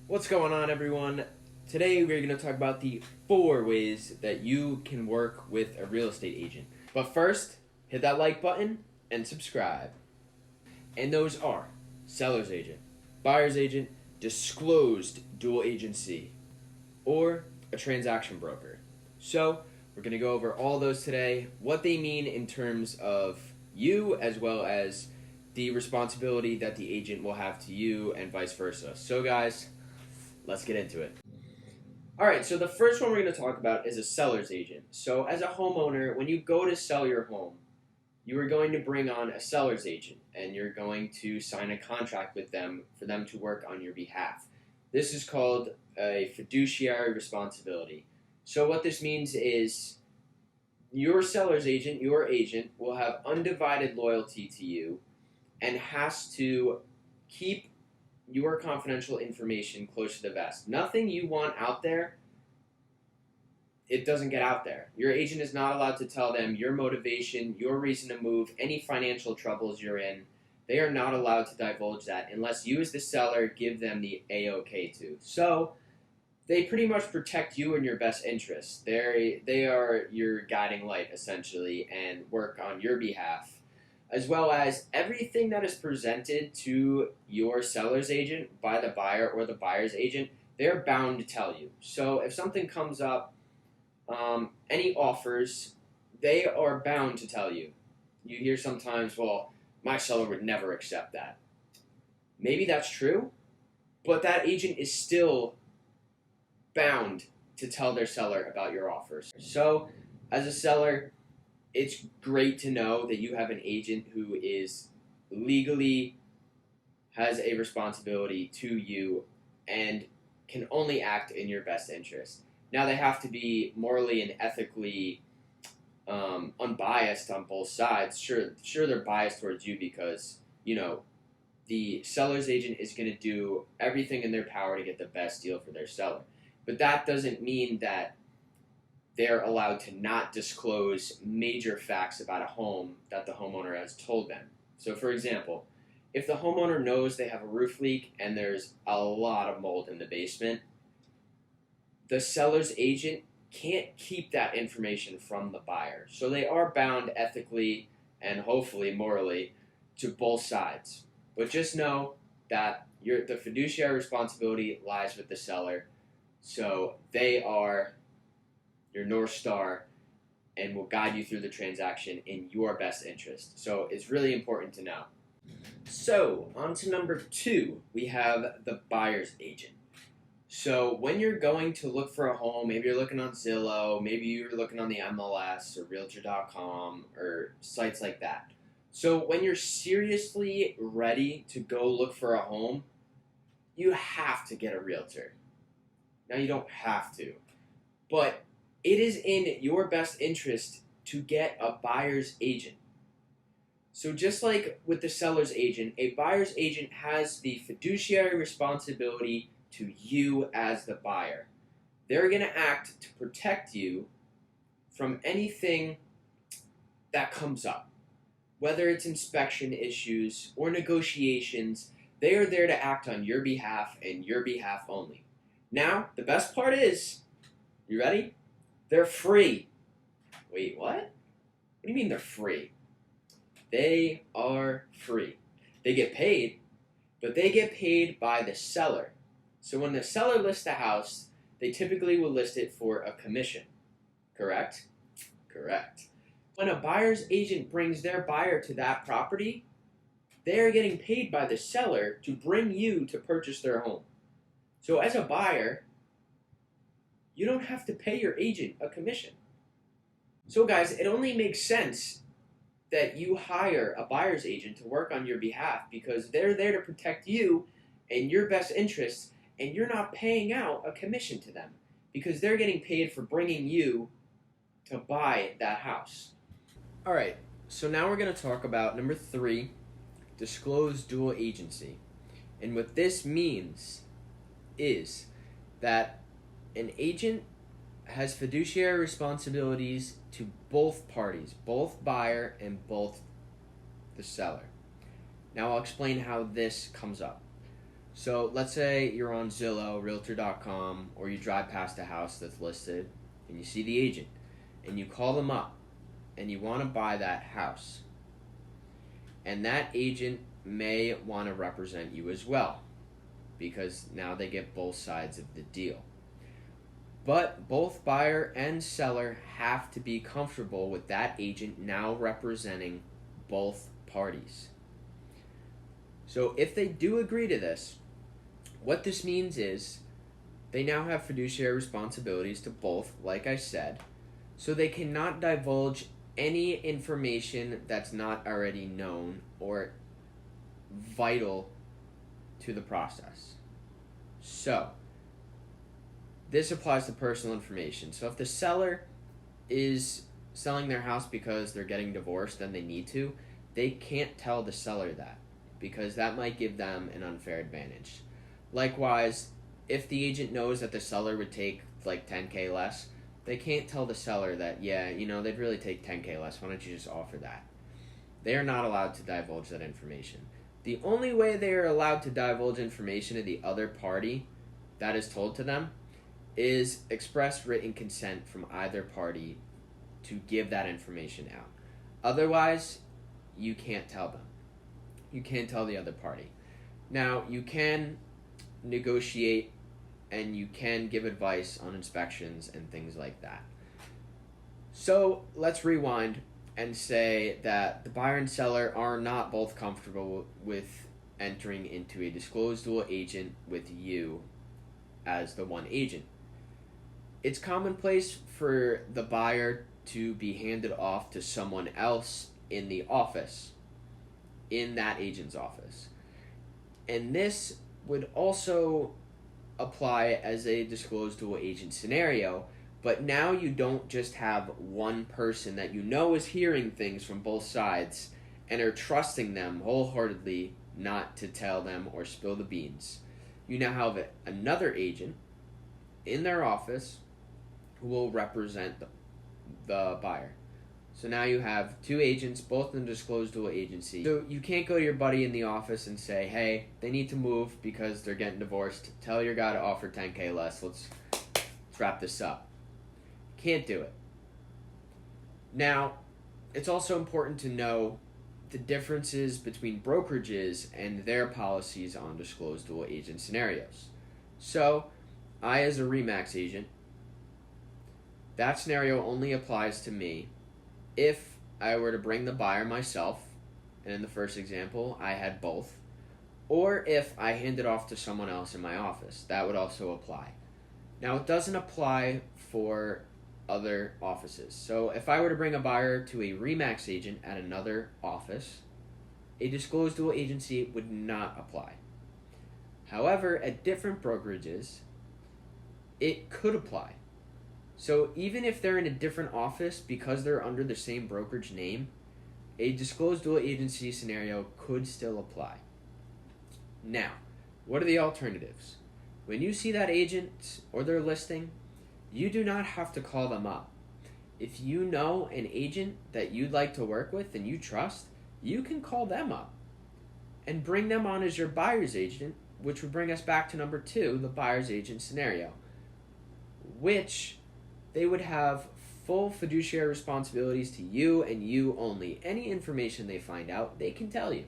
What's going on, everyone? Today we're going to talk about the 4 ways that you can work with a real estate agent. But first, hit that like button and subscribe. And those are seller's agent, buyer's agent, disclosed dual agency, or a transaction broker. So we're going to go over all those today, what they mean in terms of you as well as the responsibility that the agent will have to you and vice versa. So guys, let's get into it. All right, so the first one we're going to talk about is a seller's agent. So as a homeowner, when you go to sell your home, you are going to bring on a seller's agent and you're going to sign a contract with them for them to work on your behalf. This is called a fiduciary responsibility. So what this means is your seller's agent, your agent, will have undivided loyalty to you and has to keep your confidential information close to the vest. Nothing you want out there, it doesn't get out there. Your agent is not allowed to tell them your motivation, your reason to move, any financial troubles you're in. They are not allowed to divulge that unless you as the seller give them the A-OK to. So they pretty much protect you in your best interests. They are your guiding light, essentially, and work on your behalf, as well as everything that is presented to your seller's agent by the buyer or the buyer's agent, they're bound to tell you. So if something comes up, any offers, they are bound to tell you. You hear sometimes, well, my seller would never accept that. Maybe that's true, but that agent is still bound to tell their seller about your offers. So as a seller, it's great to know that you have an agent who is legally has a responsibility to you and can only act in your best interest. Now, they have to be morally and ethically unbiased on both sides. Sure, they're biased towards you because, the seller's agent is going to do everything in their power to get the best deal for their seller. But that doesn't mean that they're allowed to not disclose major facts about a home that the homeowner has told them. So, for example, if the homeowner knows they have a roof leak and there's a lot of mold in the basement, the seller's agent can't keep that information from the buyer. So they are bound ethically and hopefully morally to both sides. But just know that the fiduciary responsibility lies with the seller. So they are your North Star and will guide you through the transaction in your best interest. So it's really important to know. So on to number 2, we have the buyer's agent. So when you're going to look for a home, maybe you're looking on Zillow, maybe you're looking on the MLS or Realtor.com or sites like that. So when you're seriously ready to go look for a home, you have to get a realtor. Now, you don't have to, but it is in your best interest to get a buyer's agent. So just like with the seller's agent, a buyer's agent has the fiduciary responsibility to you as the buyer. They're going to act to protect you from anything that comes up, whether it's inspection issues or negotiations. They are there to act on your behalf and your behalf only. Now, the best part is, you ready? They're free. Wait, what? What do you mean they're free? They are free. They get paid, but they get paid by the seller. So when the seller lists a house, they typically will list it for a commission. Correct? Correct. When a buyer's agent brings their buyer to that property, they are getting paid by the seller to bring you to purchase their home. So as a buyer, you don't have to pay your agent a commission. So guys, it only makes sense that you hire a buyer's agent to work on your behalf because they're there to protect you and your best interests, and you're not paying out a commission to them because they're getting paid for bringing you to buy that house. All right, so now we're going to talk about number 3, disclosed dual agency. And what this means is that an agent has fiduciary responsibilities to both parties, both buyer and both the seller. Now I'll explain how this comes up. So let's say you're on Zillow, Realtor.com, or you drive past a house that's listed and you see the agent and you call them up and you want to buy that house. And that agent may want to represent you as well because now they get both sides of the deal. But both buyer and seller have to be comfortable with that agent now representing both parties. So if they do agree to this, what this means is they now have fiduciary responsibilities to both, like I said, so they cannot divulge any information that's not already known or vital to the process. So, this applies to personal information. So if the seller is selling their house because they're getting divorced and they need to, they can't tell the seller that because that might give them an unfair advantage. Likewise, if the agent knows that the seller would take like $10K less, they can't tell the seller that, yeah, they'd really take $10K less. Why don't you just offer that? They are not allowed to divulge that information. The only way they are allowed to divulge information to the other party that is told to them is express written consent from either party to give that information out. Otherwise, you can't tell them. You can't tell the other party. Now, you can negotiate and you can give advice on inspections and things like that. So let's rewind and say that the buyer and seller are not both comfortable with entering into a disclosed dual agent with you as the one agent. It's commonplace for the buyer to be handed off to someone else in the office, in that agent's office. And this would also apply as a disclosed dual agent scenario, but now you don't just have one person that is hearing things from both sides and are trusting them wholeheartedly not to tell them or spill the beans. You now have another agent in their office who will represent the buyer. So now you have two agents, both in a disclosed dual agency. So you can't go to your buddy in the office and say, hey, they need to move because they're getting divorced. Tell your guy to offer $10K less. Let's wrap this up. Can't do it. Now, it's also important to know the differences between brokerages and their policies on disclosed dual agent scenarios. So, I as a RE/MAX agent, that scenario only applies to me if I were to bring the buyer myself, and in the first example, I had both, or if I handed off to someone else in my office. That would also apply. Now, it doesn't apply for other offices. So if I were to bring a buyer to a RE/MAX agent at another office, a disclosed dual agency would not apply. However, at different brokerages, it could apply. So even if they're in a different office because they're under the same brokerage name, a disclosed dual agency scenario could still apply. Now, what are the alternatives? When you see that agent or their listing, you do not have to call them up. If you know an agent that you'd like to work with and you trust, you can call them up and bring them on as your buyer's agent, which would bring us back to number 2, the buyer's agent scenario, which they would have full fiduciary responsibilities to you and you only. Any information they find out, they can tell you.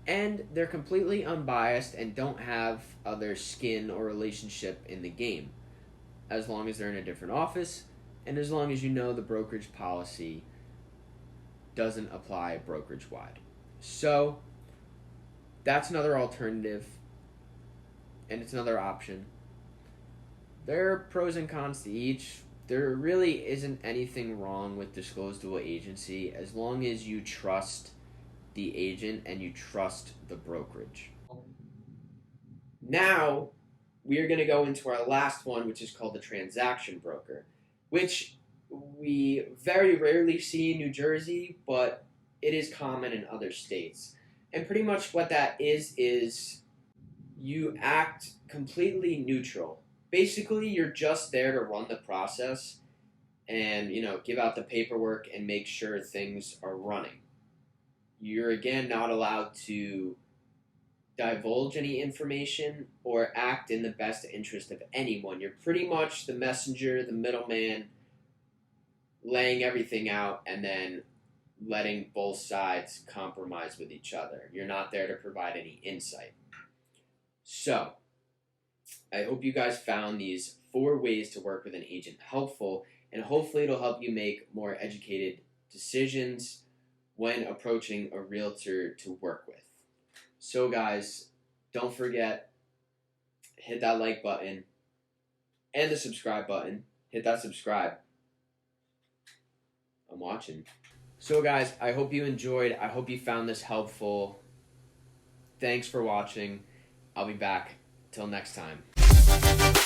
And they're completely unbiased and don't have other skin or relationship in the game, as long as they're in a different office and as long as you know the brokerage policy doesn't apply brokerage-wide. So that's another alternative, and it's another option. There are pros and cons to each. There really isn't anything wrong with disclosed dual agency as long as you trust the agent and you trust the brokerage. Now, we are going to go into our last one, which is called the transaction broker, which we very rarely see in New Jersey, but it is common in other states. And pretty much what that is you act completely neutral. Basically, you're just there to run the process and, give out the paperwork and make sure things are running. You're, again, not allowed to divulge any information or act in the best interest of anyone. You're pretty much the messenger, the middleman, laying everything out and then letting both sides compromise with each other. You're not there to provide any insight. So, I hope you guys found these 4 ways to work with an agent helpful, and hopefully it'll help you make more educated decisions when approaching a realtor to work with. So guys, don't forget, hit that like button and the subscribe button. Hit that subscribe. I'm watching. So guys, I hope you enjoyed. I hope you found this helpful. Thanks for watching. I'll be back. Till next time.